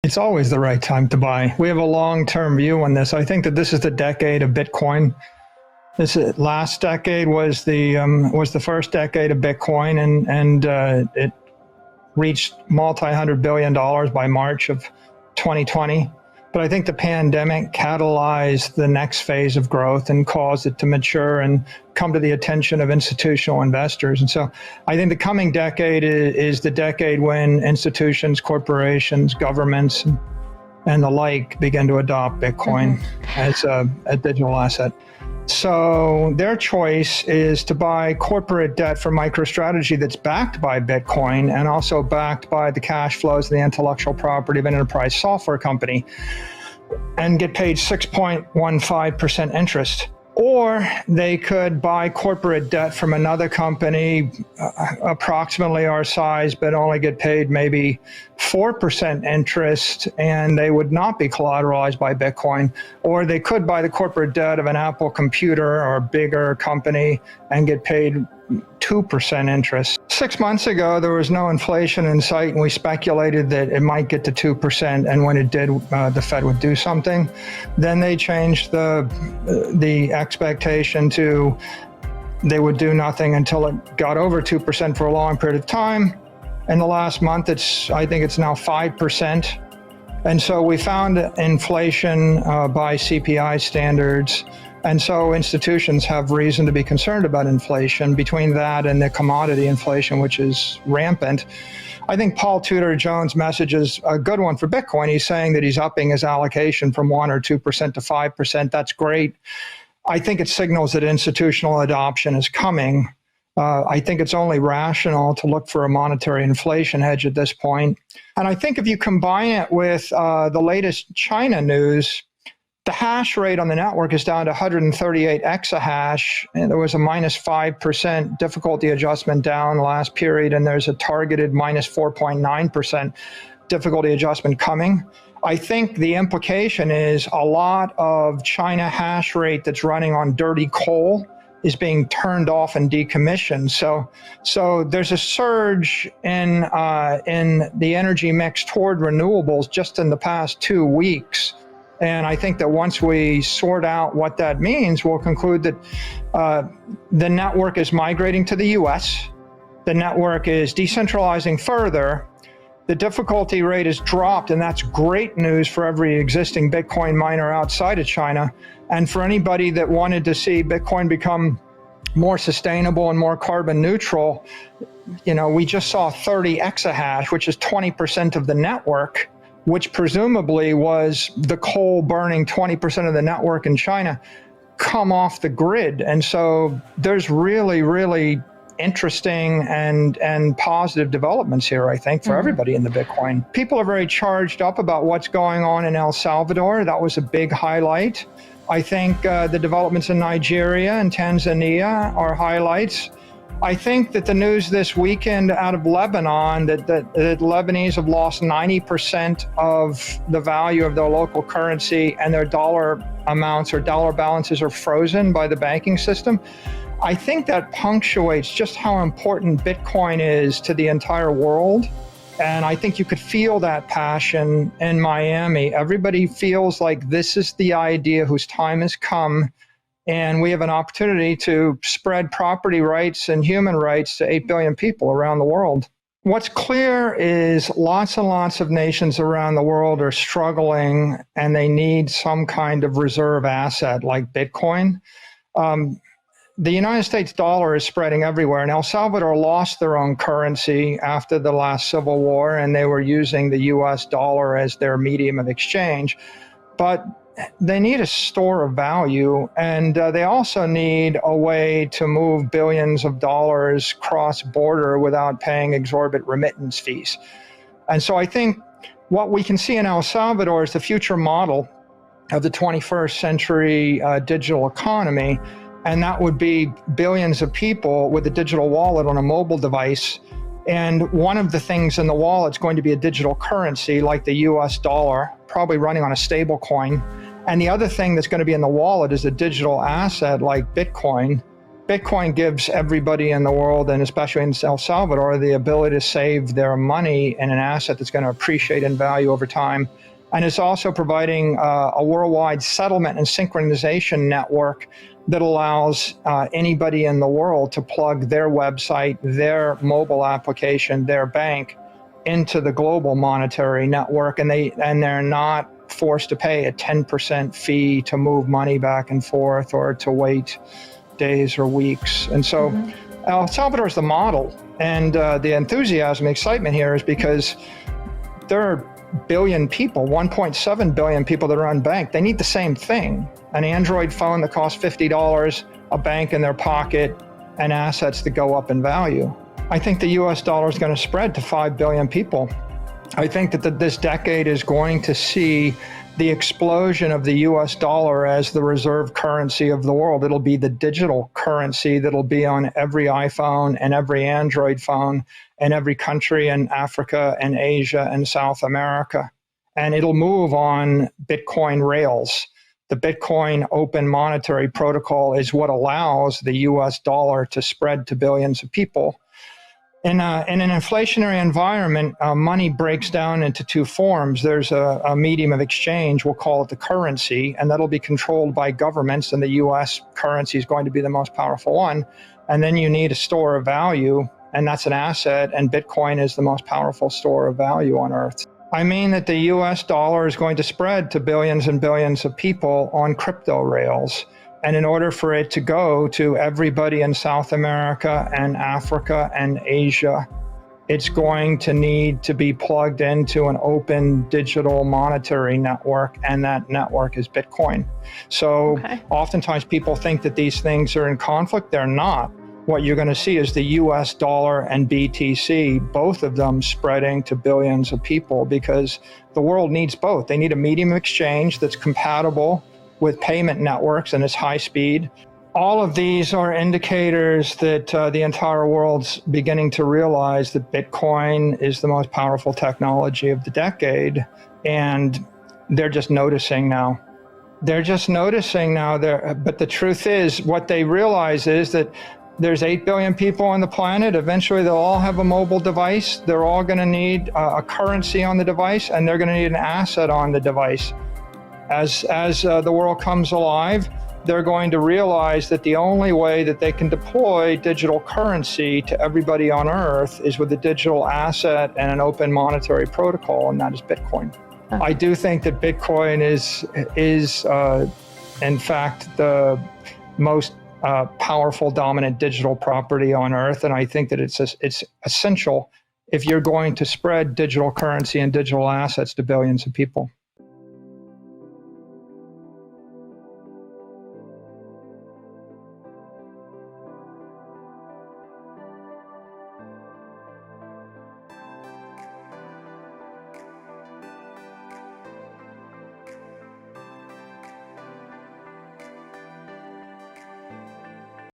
It's always the right time to buy. We have a long-term view on this. I think that this is the decade of Bitcoin. This last decade was the first decade of Bitcoin, and it reached multi-$100 billion by March of 2020. But I think the pandemic catalyzed the next phase of growth and caused it to mature and come to the attention of institutional investors. And so I think the coming decade is the decade when institutions, corporations, governments, and the like begin to adopt Bitcoin as a digital asset. So their choice is to buy corporate debt from MicroStrategy that's backed by Bitcoin and also backed by the cash flows and the intellectual property of an enterprise software company and get paid 6.15% interest. Or they could buy corporate debt from another company approximately our size, but only get paid maybe 4% interest, and they would not be collateralized by Bitcoin. Or they could buy the corporate debt of an Apple computer or a bigger company and get paid 2% interest. 6 months ago, there was no inflation in sight, and we speculated that it might get to 2%, and when it did, the Fed would do something. Then they changed the expectation to they would do nothing until it got over 2% for a long period of time. In the last month, I think it's now 5%. And so we found inflation by CPI standards. And so institutions have reason to be concerned about inflation. Between that and the commodity inflation, which is rampant, I think Paul Tudor Jones' message is a good one for Bitcoin. He's saying that he's upping his allocation from 1 or 2% to 5%. That's great. I think it signals that institutional adoption is coming. I think it's only rational to look for a monetary inflation hedge at this point. And I think if you combine it with the latest China news, the hash rate on the network is down to 138 exahash, and there was a minus 5% difficulty adjustment down last period, and there's a targeted minus 4.9% difficulty adjustment coming. I think the implication is a lot of China hash rate that's running on dirty coal is being turned off and decommissioned. So there's a surge in the energy mix toward renewables just in the past 2 weeks. And I think that once we sort out what that means, we'll conclude that the network is migrating to the US. The network is decentralizing further. The difficulty rate has dropped, and that's great news for every existing Bitcoin miner outside of China. And for anybody that wanted to see Bitcoin become more sustainable and more carbon neutral, we just saw 30 exahash, which is 20% of the network, which presumably was the coal burning 20% of the network in China, come off the grid. And so there's really, really interesting and positive developments here, I think, for everybody in the Bitcoin. People are very charged up about what's going on in El Salvador. That was a big highlight. I think the developments in Nigeria and Tanzania are highlights. I think that the news this weekend out of Lebanon, that Lebanese have lost 90% of the value of their local currency, and their dollar amounts or dollar balances are frozen by the banking system. I think that punctuates just how important Bitcoin is to the entire world. And I think you could feel that passion in Miami. Everybody feels like this is the idea whose time has come, and we have an opportunity to spread property rights and human rights to 8 billion people around the world. What's clear is lots and lots of nations around the world are struggling, and they need some kind of reserve asset like Bitcoin. The United States dollar is spreading everywhere, and El Salvador lost their own currency after the last civil war, and they were using the US dollar as their medium of exchange. But they need a store of value, and they also need a way to move billions of dollars cross-border without paying exorbitant remittance fees. And so I think what we can see in El Salvador is the future model of the 21st century digital economy. And that would be billions of people with a digital wallet on a mobile device. And one of the things in the wallet is going to be a digital currency like the US dollar, probably running on a stable coin. And the other thing that's going to be in the wallet is a digital asset like Bitcoin. Bitcoin gives everybody in the world, and especially in El Salvador, the ability to save their money in an asset that's going to appreciate in value over time. And it's also providing a worldwide settlement and synchronization network that allows anybody in the world to plug their website, their mobile application, their bank into the global monetary network, and they're not forced to pay a 10% fee to move money back and forth or to wait days or weeks. And so El Salvador is the model. And the enthusiasm, excitement here is because there are billion people, 1.7 billion people that are unbanked. They need the same thing: an Android phone that costs $50, a bank in their pocket, and assets that go up in value. I think the US dollar is going to spread to 5 billion people. I think that this decade is going to see the explosion of the US dollar as the reserve currency of the world. It'll be the digital currency that'll be on every iPhone and every Android phone in every country in Africa and Asia and South America. And it'll move on Bitcoin rails. The Bitcoin open monetary protocol is what allows the US dollar to spread to billions of people. In an inflationary environment, money breaks down into two forms. There's a medium of exchange, we'll call it the currency, and that'll be controlled by governments, and the US currency is going to be the most powerful one. And then you need a store of value, and that's an asset, and Bitcoin is the most powerful store of value on Earth. I mean that the US dollar is going to spread to billions and billions of people on crypto rails. And in order for it to go to everybody in South America and Africa and Asia, it's going to need to be plugged into an open digital monetary network, and that network is Bitcoin. So oftentimes people think that these things are in conflict. They're not. What you're going to see is the US dollar and BTC, both of them spreading to billions of people, because the world needs both. They need a medium of exchange that's compatible with payment networks and it's high speed. All of these are indicators that the entire world's beginning to realize that Bitcoin is the most powerful technology of the decade, and they're just noticing now. But the truth is, what they realize is that there's 8 billion people on the planet. Eventually they'll all have a mobile device. They're all going to need a currency on the device, and they're going to need an asset on the device. As the world comes alive, they're going to realize that the only way that they can deploy digital currency to everybody on Earth is with a digital asset and an open monetary protocol, and that is Bitcoin. I do think that Bitcoin is in fact the most powerful, dominant digital property on Earth, and I think that it's essential if you're going to spread digital currency and digital assets to billions of people.